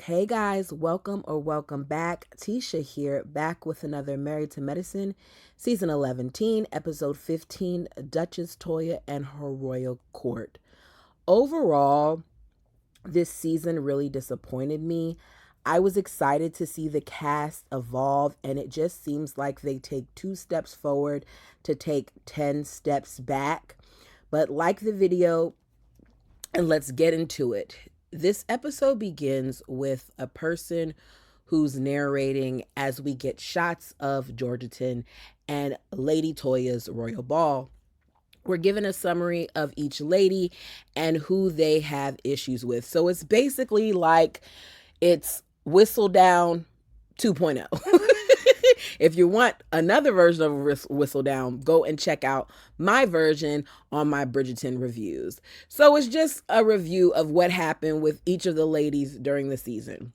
Hey guys, welcome back. Tisha here, back with another Married to Medicine, season 11, episode 15, Duchess Toya and her royal court. Overall, this season really disappointed me. I was excited to see the cast evolve, and it just seems like they take 2 steps forward to take 10 steps back. But like the video, and let's get into it. This episode begins with a person who's narrating as we get shots of Georgetown and Lady Toya's royal ball. We're given a summary of each lady and who they have issues with. So it's basically like it's Whistle Down 2.0. If you want another version of Whistle Down, go and check out my version on my Bridgerton reviews. So it's just a review of what happened with each of the ladies during the season.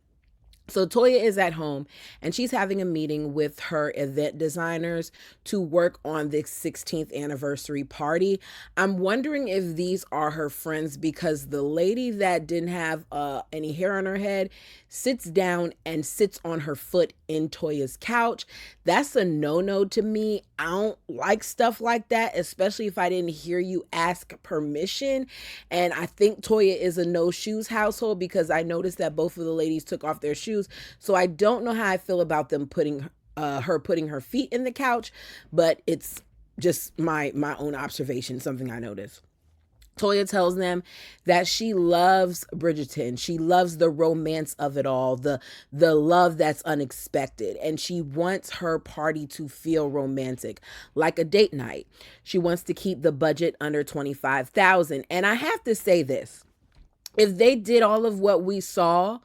So Toya is at home and she's having a meeting with her event designers to work on the 16th anniversary party. I'm wondering if these are her friends because the lady that didn't have any hair on her head sits down and sits on her foot in Toya's couch. That's a no-no to me. I don't like stuff like that, especially if I didn't hear you ask permission. And I think Toya is a no shoes household because I noticed that both of the ladies took off their shoes. So I don't know how I feel about them putting her feet in the couch, but it's just my own observation, something I noticed. Toya tells them that she loves Bridgerton. She loves the romance of it all, the love that's unexpected. And she wants her party to feel romantic, like a date night. She wants to keep the budget under $25,000. And I have to say this, if they did all of what we saw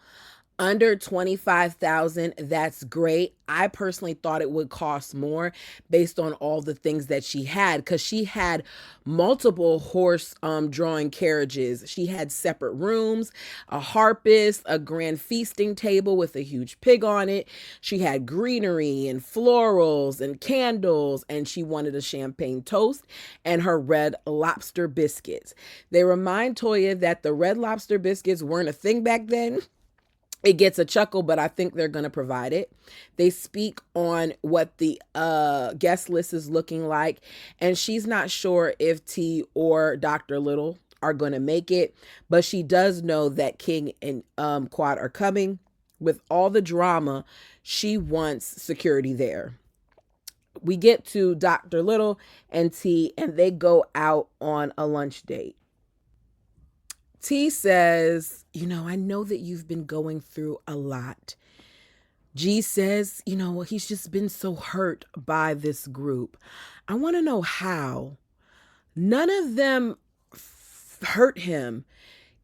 under $25,000, that's great. I personally thought it would cost more based on all the things that she had, because she had multiple horse drawing carriages. She had separate rooms, a harpist, a grand feasting table with a huge pig on it. She had greenery and florals and candles, and she wanted a champagne toast and her red lobster biscuits. They remind Toya that the red lobster biscuits weren't a thing back then. It gets a chuckle, but I think they're going to provide it. They speak on what the guest list is looking like, and she's not sure if T or Dr. Little are going to make it, but she does know that King and Quad are coming. With all the drama, she wants security there. We get to Dr. Little and T, and they go out on a lunch date. T says, I know that you've been going through a lot. G says, he's just been so hurt by this group. I want to know how. None of them hurt him.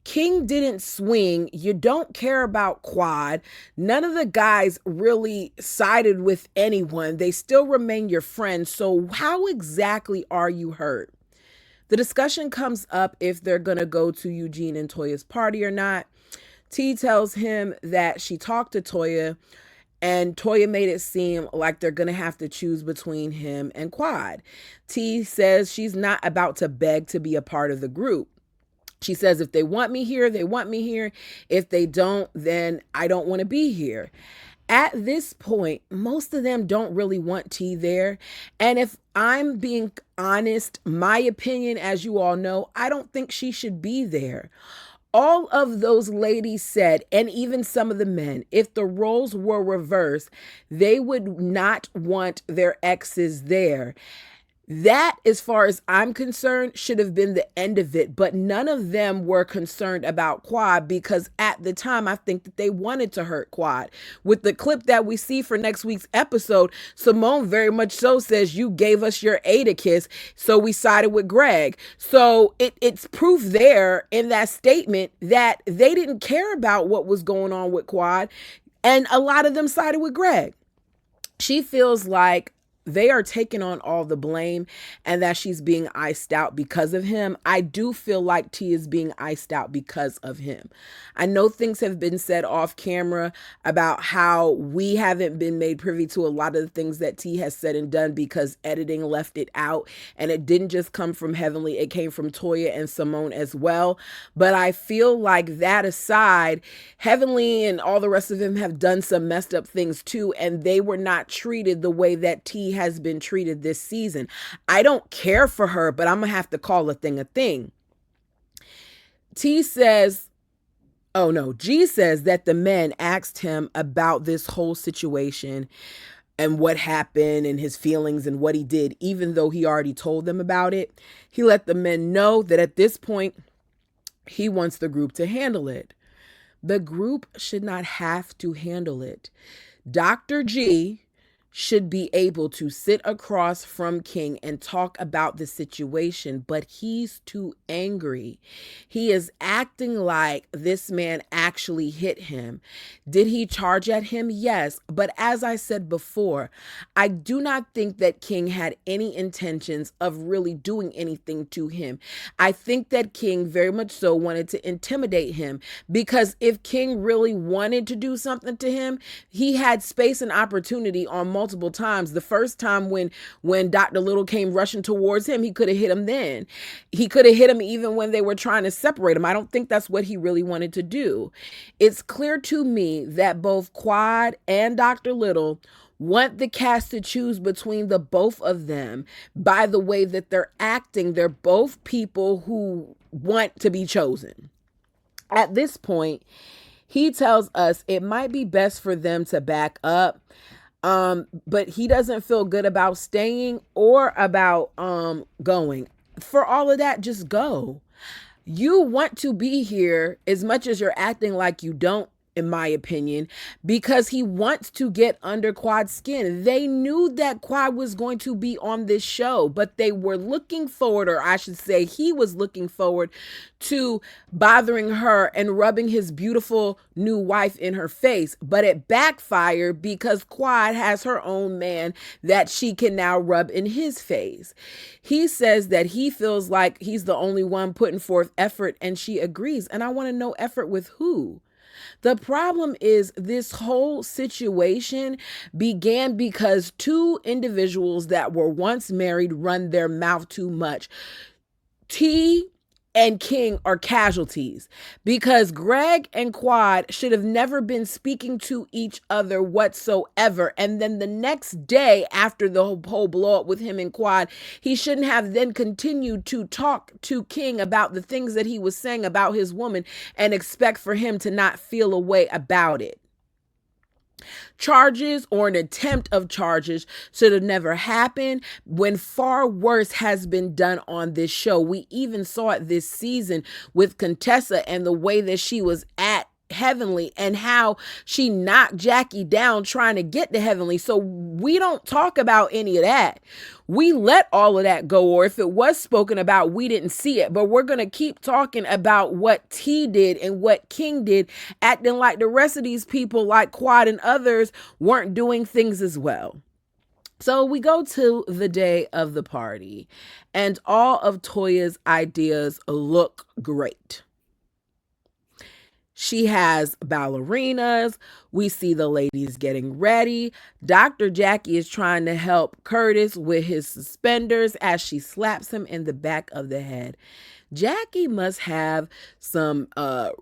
King didn't swing. You don't care about Quad. None of the guys really sided with anyone. They still remain your friends. So how exactly are you hurt? The discussion comes up if they're going to go to Eugene and Toya's party or not. T tells him that she talked to Toya, and Toya made it seem like they're going to have to choose between him and Quad. T says she's not about to beg to be a part of the group. She says, if they want me here, they want me here. If they don't, then I don't want to be here. At this point, most of them don't really want T there. And if I'm being honest, my opinion, as you all know, I don't think she should be there. All of those ladies said, and even some of the men, if the roles were reversed, they would not want their exes there. That, as far as I'm concerned, should have been the end of it. But none of them were concerned about Quad because at the time, I think that they wanted to hurt Quad. With the clip that we see for next week's episode, Simone very much so says, you gave us your Ada kiss, so we sided with Greg. So it's proof there in that statement that they didn't care about what was going on with Quad. And a lot of them sided with Greg. She feels like they are taking on all the blame and that she's being iced out because of him. I do feel like T is being iced out because of him. I know things have been said off camera about how we haven't been made privy to a lot of the things that T has said and done because editing left it out. And it didn't just come from Heavenly, it came from Toya and Simone as well. But I feel like that aside, Heavenly and all the rest of them have done some messed up things too, and they were not treated the way that T has been treated this season. I don't care for her, but I'm gonna have to call a thing a thing. T says, oh no, G says that the men asked him about this whole situation and what happened and his feelings and what he did, even though he already told them about it. He let the men know that at this point, he wants the group to handle it. The group should not have to handle it. Dr. G should be able to sit across from King and talk about the situation, but he's too angry. He is acting like this man actually hit him. Did he charge at him? Yes. But as I said before, I do not think that King had any intentions of really doing anything to him. I think that King very much so wanted to intimidate him, because if King really wanted to do something to him, he had space and opportunity on multiple times. The first time when Dr. Little came rushing towards him, he could have hit him then. He could have hit him even when they were trying to separate him. I don't think that's what he really wanted to do. It's clear to me that both Quad and Dr. Little want the cast to choose between the both of them by the way that they're acting. They're both people who want to be chosen. At this point, he tells us it might be best for them to back up. But he doesn't feel good about staying or about going. For all of that, just go. You want to be here as much as you're acting like you don't, in my opinion, because he wants to get under Quad's skin. They knew that Quad was going to be on this show, but they were looking forward, or I should say he was looking forward to bothering her and rubbing his beautiful new wife in her face. But it backfired because Quad has her own man that she can now rub in his face. He says that he feels like he's the only one putting forth effort, and she agrees. And I want to know, effort with who? The problem is this whole situation began because two individuals that were once married run their mouth too much. T and King are casualties because Greg and Quad should have never been speaking to each other whatsoever. And then the next day after the whole blow up with him and Quad, he shouldn't have then continued to talk to King about the things that he was saying about his woman and expect for him to not feel a way about it. Charges or an attempt of charges should have never happened when far worse has been done on this show. We even saw it this season with Contessa and the way that she was at Heavenly and how she knocked Jackie down trying to get to Heavenly. So we don't talk about any of that. We let all of that go, or if it was spoken about, we didn't see it. But we're going to keep talking about what T did and what King did, acting like the rest of these people like Quad and others weren't doing things as well. So we go to the day of the party and all of Toya's ideas look great. She has ballerinas. We see the ladies getting ready. Dr. Jackie is trying to help Curtis with his suspenders as she slaps him in the back of the head. Jackie must have some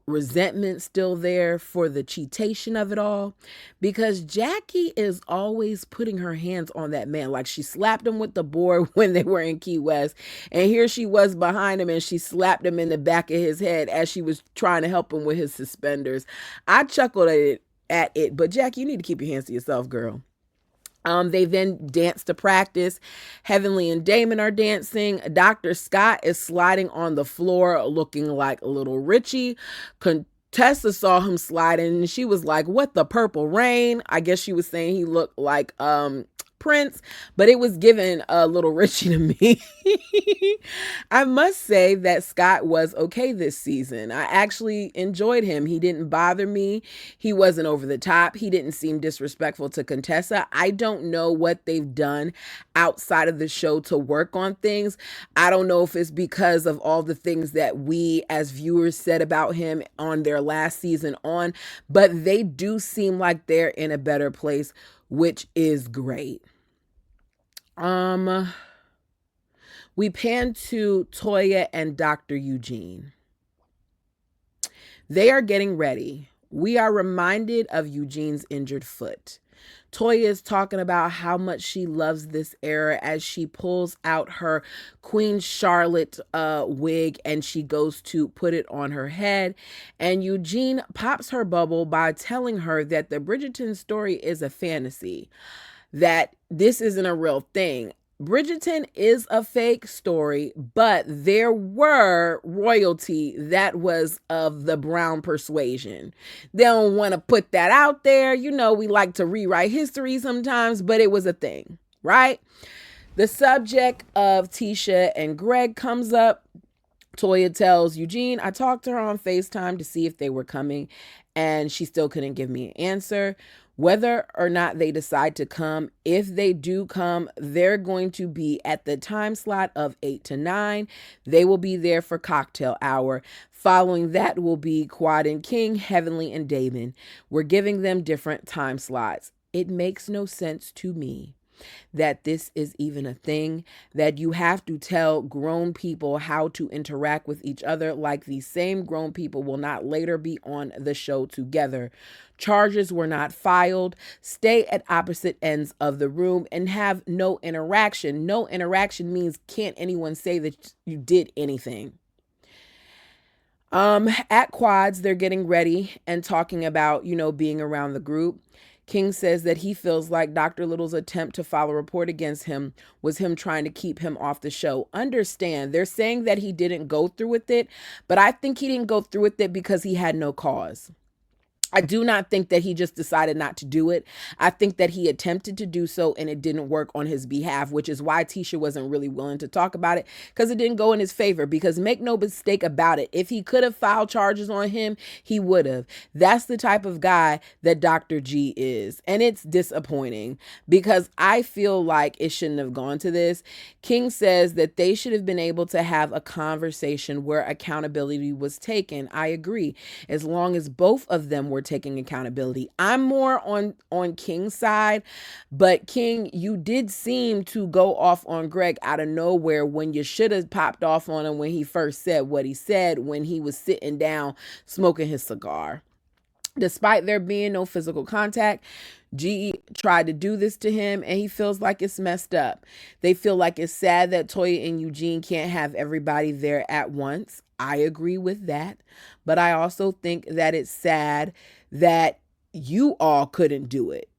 resentment still there for the cheatation of it all, because Jackie is always putting her hands on that man. Like she slapped him with the board when they were in Key West, and here she was behind him and she slapped him in the back of his head as she was trying to help him with his suspenders. I chuckled at it, but Jackie, you need to keep your hands to yourself, girl. They then dance to practice. Heavenly and Damon are dancing. Dr. Scott is sliding on the floor looking like a little Richie. Contessa saw him sliding and she was like, what the purple rain? I guess she was saying he looked like Prince, but it was given a little Richie to me. I must say that Scott was okay this season. I actually enjoyed him. He didn't bother me. He wasn't over the top. He didn't seem disrespectful to Contessa. I don't know what they've done outside of the show to work on things. I don't know if it's because of all the things that we as viewers said about him on their last season on, but they do seem like they're in a better place, which is great. We pan to Toya and Dr. Eugene. They are getting ready. We are reminded of Eugene's injured foot. Toya is talking about how much she loves this era as she pulls out her Queen Charlotte wig and she goes to put it on her head. And Eugene pops her bubble by telling her that the Bridgerton story is a fantasy, that this isn't a real thing. Bridgerton is a fake story, but there were royalty that was of the brown persuasion. They don't want to put that out there. You know, we like to rewrite history sometimes, but it was a thing, right? The subject of Tisha and Greg comes up. Toya tells Eugene, I talked to her on FaceTime to see if they were coming, and she still couldn't give me an answer. Whether or not they decide to come, if they do come, they're going to be at the time slot of 8 to 9. They will be there for cocktail hour. Following that will be Quad and King, Heavenly and Damon. We're giving them different time slots. It makes no sense to me that this is even a thing, that you have to tell grown people how to interact with each other, like these same grown people will not later be on the show together. Charges were not filed. Stay at opposite ends of the room and have no interaction. No interaction means can't anyone say that you did anything. At Quads, they're getting ready and talking about, being around the group. King says that he feels like Dr. Little's attempt to file a report against him was him trying to keep him off the show. Understand, they're saying that he didn't go through with it, but I think he didn't go through with it because he had no cause. I do not think that he just decided not to do it. I think that he attempted to do so and it didn't work on his behalf, which is why Tisha wasn't really willing to talk about it, because it didn't go in his favor. Because make no mistake about it, if he could have filed charges on him, he would have. That's the type of guy that Dr. G is. And it's disappointing because I feel like it shouldn't have gone to this. King says that they should have been able to have a conversation where accountability was taken. I agree. As long as both of them were taking accountability. I'm more on King's side, but King, you did seem to go off on Greg out of nowhere when you should have popped off on him when he first said what he said when he was sitting down smoking his cigar. Despite there being no physical contact, G tried to do this to him and he feels like it's messed up. They feel like it's sad that Toya and Eugene can't have everybody there at once. I agree with that, but I also think that it's sad that you all couldn't do it.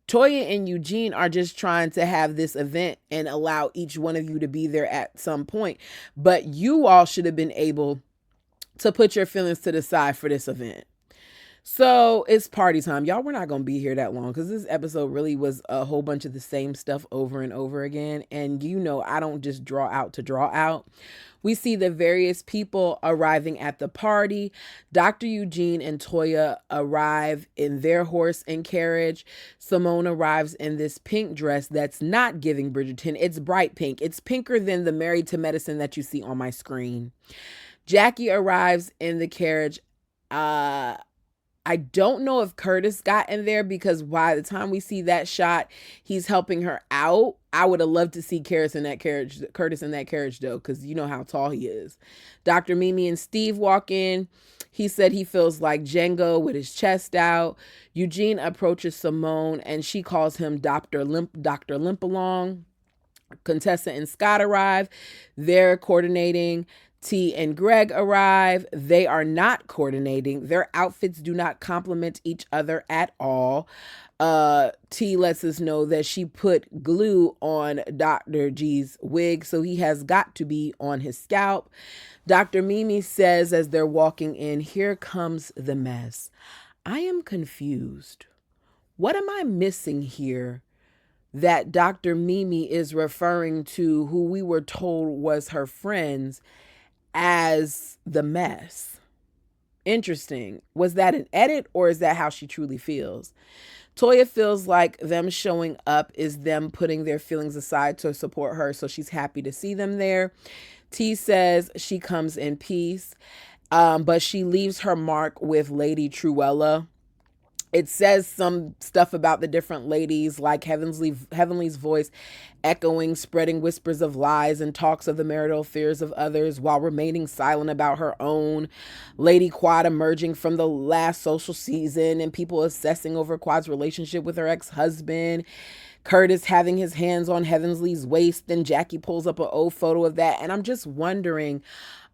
Toya and Eugene are just trying to have this event and allow each one of you to be there at some point, but you all should have been able to put your feelings to the side for this event. So it's party time. Y'all, we're not going to be here that long because this episode really was a whole bunch of the same stuff over and over again. And I don't just draw out to draw out. We see the various people arriving at the party. Dr. Eugene and Toya arrive in their horse and carriage. Simone arrives in this pink dress that's not giving Bridgerton. It's bright pink. It's pinker than the Married to Medicine that you see on my screen. Jackie arrives in the carriage. I don't know if Curtis got in there because by the time we see that shot, he's helping her out. I would have loved to see Curtis in that carriage though, because you know how tall he is. Dr. Mimi and Steve walk in. He said he feels like Django with his chest out. Eugene approaches Simone and she calls him Dr. Limpalong. Contessa and Scott arrive. They're coordinating. T and Greg arrive. They are not coordinating. Their outfits do not complement each other at all. T lets us know that she put glue on Dr. G's wig, so he has got to be on his scalp. Dr. Mimi says as they're walking in, here comes the mess. I am confused. What am I missing here? that Dr. Mimi is referring to who we were told was her friends as the mess. Interesting. Was that an edit or is that how she truly feels? Toya feels like them showing up is them putting their feelings aside to support her, so she's happy to see them there. T says she comes in peace, but she leaves her mark with Lady Truella. It says some stuff about the different ladies, like Heavenly's voice echoing, spreading whispers of lies and talks of the marital fears of others while remaining silent about her own. Lady Quad emerging from the last social season and people assessing over Quad's relationship with her ex-husband. Curtis having his hands on Heavenly's waist, then Jackie pulls up an old photo of that. And I'm just wondering,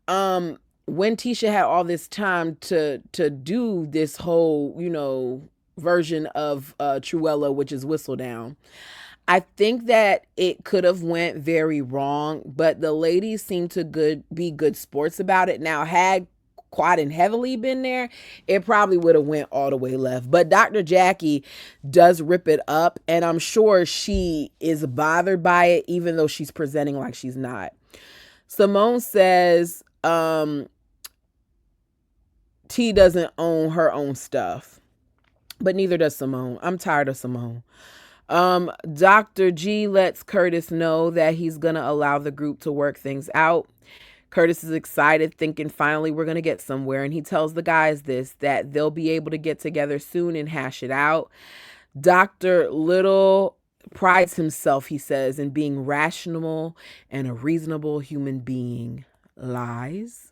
when Tisha had all this time to do this whole, version of Truella, which is Whistle Down, I think that it could have went very wrong, but the ladies seem to be good sports about it. Now, had Quad and Heavily been there, it probably would have went all the way left. But Dr. Jackie does rip it up, and I'm sure she is bothered by it, even though she's presenting like she's not. Simone says, T doesn't own her own stuff, but neither does Simone. I'm tired of Simone. Dr. G lets Curtis know that he's going to allow the group to work things out. Curtis is excited, thinking finally we're going to get somewhere. And he tells the guys that they'll be able to get together soon and hash it out. Dr. Little prides himself, he says, in being rational and a reasonable human being. Lies.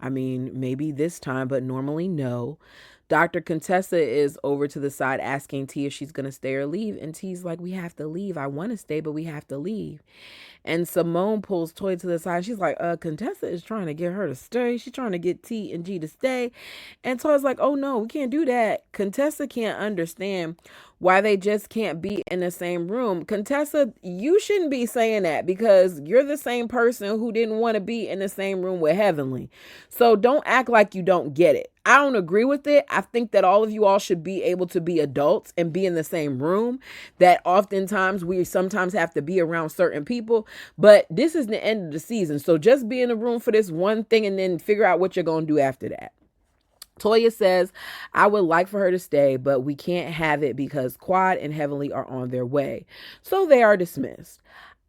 I mean, maybe this time, but normally no. Dr. Contessa is over to the side asking T if she's going to stay or leave. And T's like, we have to leave. I want to stay, but we have to leave. And Simone pulls Toya to the side. She's like, Contessa is trying to get her to stay. She's trying to get T and G to stay. And Toya's like, oh no, we can't do that. Contessa can't understand why they just can't be in the same room. Contessa, you shouldn't be saying that because you're the same person who didn't want to be in the same room with Heavenly. So don't act like you don't get it. I don't agree with it. I think that all of you all should be able to be adults and be in the same room. That oftentimes we sometimes have to be around certain people, but this is the end of the season. So just be in the room for this one thing and then figure out what you're going to do after that. Toya says, I would like for her to stay, but we can't have it because Quad and Heavenly are on their way. So they are dismissed.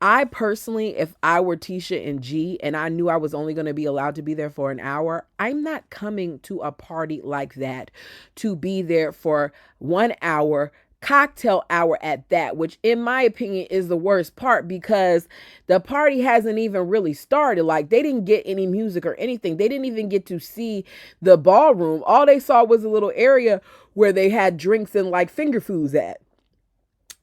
I personally, if I were Tisha and G and I knew I was only going to be allowed to be there for an hour, I'm not coming to a party like that to be there for 1 hour, cocktail hour at that, which in my opinion is the worst part because the party hasn't even really started. Like they didn't get any music or anything. They didn't even get to see the ballroom. All they saw was a little area where they had drinks and like finger foods at.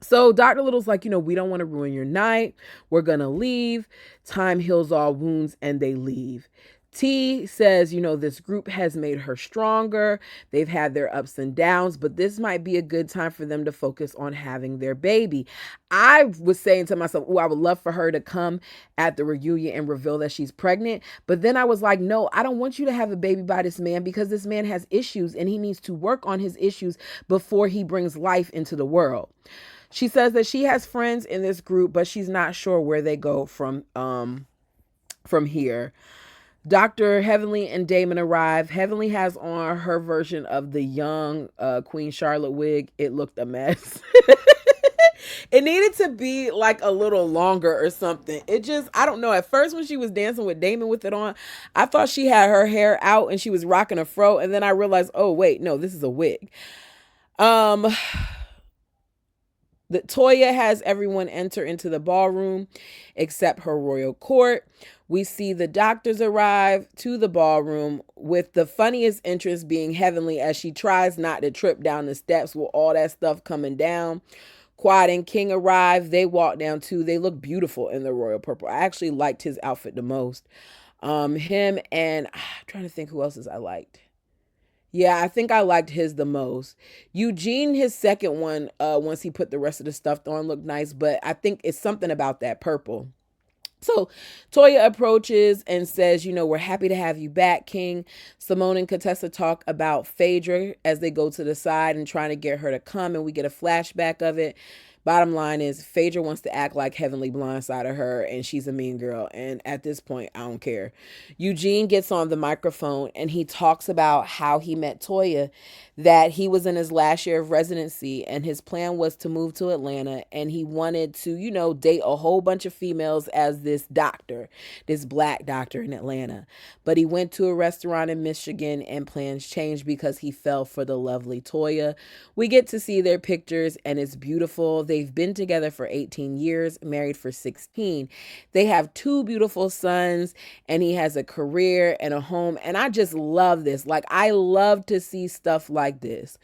So Dr. Little's like, we don't want to ruin your night. We're going to leave. Time heals all wounds and they leave. T says, this group has made her stronger. They've had their ups and downs, but this might be a good time for them to focus on having their baby. I was saying to myself, I would love for her to come at the reunion and reveal that she's pregnant. But then I was like, no, I don't want you to have a baby by this man because this man has issues and he needs to work on his issues before he brings life into the world. She says that she has friends in this group, but she's not sure where they go from here. Dr. Heavenly and Damon arrive. Heavenly has on her version of the young Queen Charlotte wig. It looked a mess. It needed to be like a little longer or something. It just, I don't know. At first when she was dancing with Damon with it on, I thought she had her hair out and she was rocking a fro. And then I realized, oh wait, no, this is a wig. The Toya has everyone enter into the ballroom except her royal court. We see the doctors arrive to the ballroom with the funniest entrance being Heavenly as she tries not to trip down the steps with all that stuff coming down. Quad and King arrive. They walk down too. They look beautiful in the royal purple. I actually liked his outfit the most. Him and I'm trying to think who else I liked. Yeah, I think I liked his the most. Eugene, his second one, once he put the rest of the stuff on, looked nice, but I think it's something about that purple. So Toya approaches and says, we're happy to have you back, King. Simone and Contessa talk about Phaedra as they go to the side and trying to get her to come, and we get a flashback of it. Bottom line is, Phaedra wants to act like Heavenly blindsided her and she's a mean girl. And at this point, I don't care. Eugene gets on the microphone and he talks about how he met Toya, that he was in his last year of residency and his plan was to move to Atlanta and he wanted to, date a whole bunch of females as this doctor, this black doctor in Atlanta. But he went to a restaurant in Michigan and plans changed because he fell for the lovely Toya. We get to see their pictures and it's beautiful. They've been together for 18 years, married for 16. They have 2 beautiful sons and he has a career and a home. And I just love this. Like, I love to see stuff like this.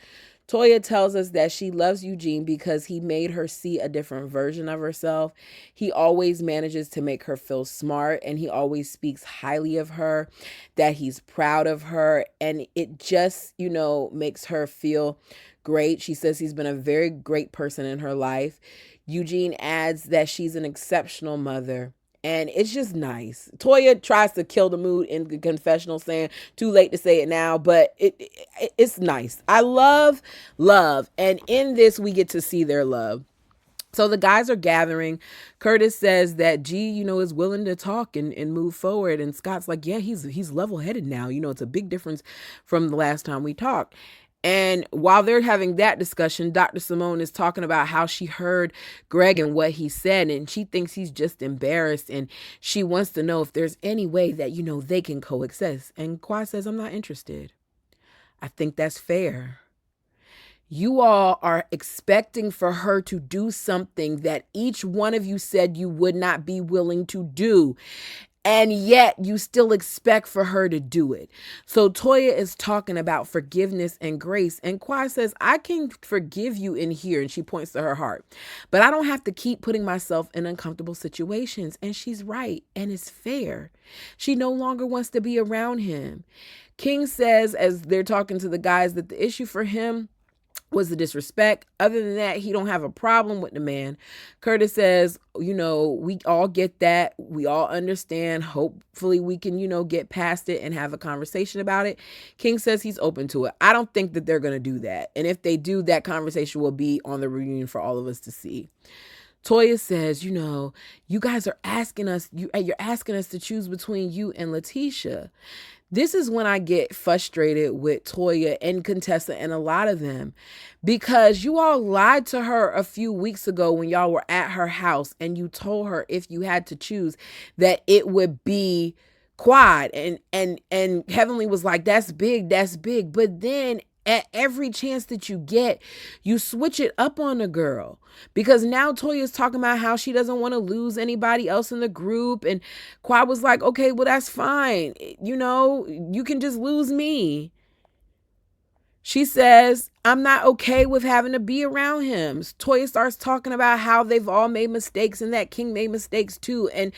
Toya tells us that she loves Eugene because he made her see a different version of herself. He always manages to make her feel smart and he always speaks highly of her, that he's proud of her. And it just, makes her feel great. She says he's been a very great person in her life. Eugene adds that she's an exceptional mother. And it's just nice. Toya tries to kill the mood in the confessional, saying, too late to say it now, but it's nice. I love love. And in this, we get to see their love. So the guys are gathering. Curtis says that G, is willing to talk and move forward. And Scott's like, yeah, he's level-headed now. It's a big difference from the last time we talked. And while they're having that discussion, Dr. Simone is talking about how she heard Greg and what he said, and she thinks he's just embarrassed, and she wants to know if there's any way that, they can coexist. And Quad says, I'm not interested. I think that's fair. You all are expecting for her to do something that each one of you said you would not be willing to do. And yet you still expect for her to do it. So Toya is talking about forgiveness and grace. And Quad says, I can forgive you in here. And she points to her heart. But I don't have to keep putting myself in uncomfortable situations. And she's right. And it's fair. She no longer wants to be around him. King says, as they're talking to the guys, that the issue for him was the disrespect. Other than that, he don't have a problem with the man. Curtis says, we all get that. We all understand. Hopefully we can, get past it and have a conversation about it. King says he's open to it. I don't think that they're going to do that. And if they do, that conversation will be on the reunion for all of us to see. Toya says, you guys are asking us, you're asking us to choose between you and Letitia. This is when I get frustrated with Toya and Contessa and a lot of them, because you all lied to her a few weeks ago when y'all were at her house and you told her if you had to choose that it would be Quad, and Heavenly was like, that's big. But then at every chance that you get, you switch it up on the girl, because now Toya's talking about how she doesn't want to lose anybody else in the group. And Quad was like, okay, well, that's fine. You can just lose me. She says, I'm not okay with having to be around him. Toya starts talking about how they've all made mistakes and that King made mistakes too. And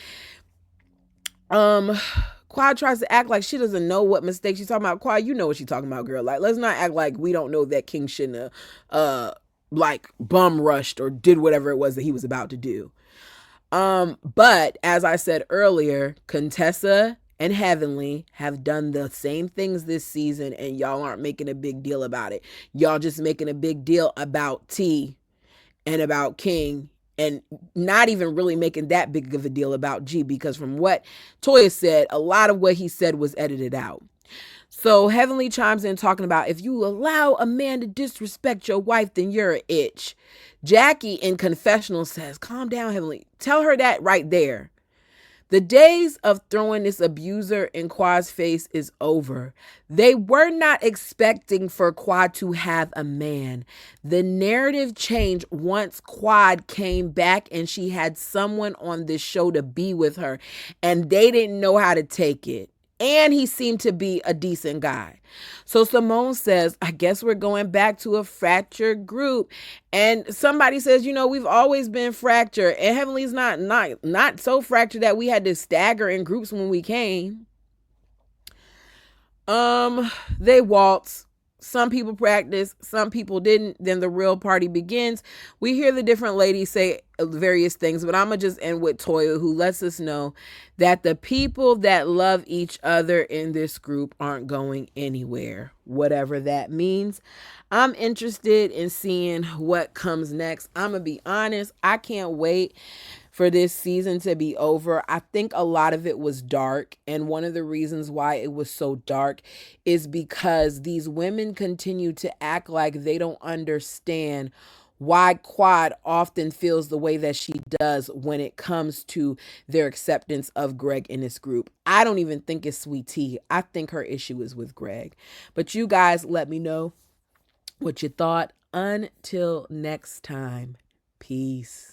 Quad tries to act like she doesn't know what mistake she's talking about. Quad, you know what she's talking about, girl. Like, let's not act like we don't know that King shouldn't have, bum rushed or did whatever it was that he was about to do. But as I said earlier, Contessa and Heavenly have done the same things this season, and y'all aren't making a big deal about it. Y'all just making a big deal about T and about King, and not even really making that big of a deal about G, because from what Toya said, a lot of what he said was edited out. So Heavenly chimes in talking about, if you allow a man to disrespect your wife, then you're an itch. Jackie in confessional says, calm down, Heavenly. Tell her that right there. The days of throwing this abuser in Quad's face is over. They were not expecting for Quad to have a man. The narrative changed once Quad came back and she had someone on this show to be with her, and they didn't know how to take it. And he seemed to be a decent guy. So Simone says, I guess we're going back to a fractured group. And somebody says, we've always been fractured. And Heavenly's not so fractured that we had to stagger in groups when we came. They waltz. Some people practice, some people didn't. Then the real party begins. We hear the different ladies say various things, but I'm going to just end with Toya, who lets us know that the people that love each other in this group aren't going anywhere, whatever that means. I'm interested in seeing what comes next. I'm going to be honest, I can't wait for this season to be over. I think a lot of it was dark. And one of the reasons why it was so dark is because these women continue to act like they don't understand why Quad often feels the way that she does when it comes to their acceptance of Greg in this group. I don't even think it's Sweet Tea. I think her issue is with Greg. But you guys let me know what you thought. Until next time, peace.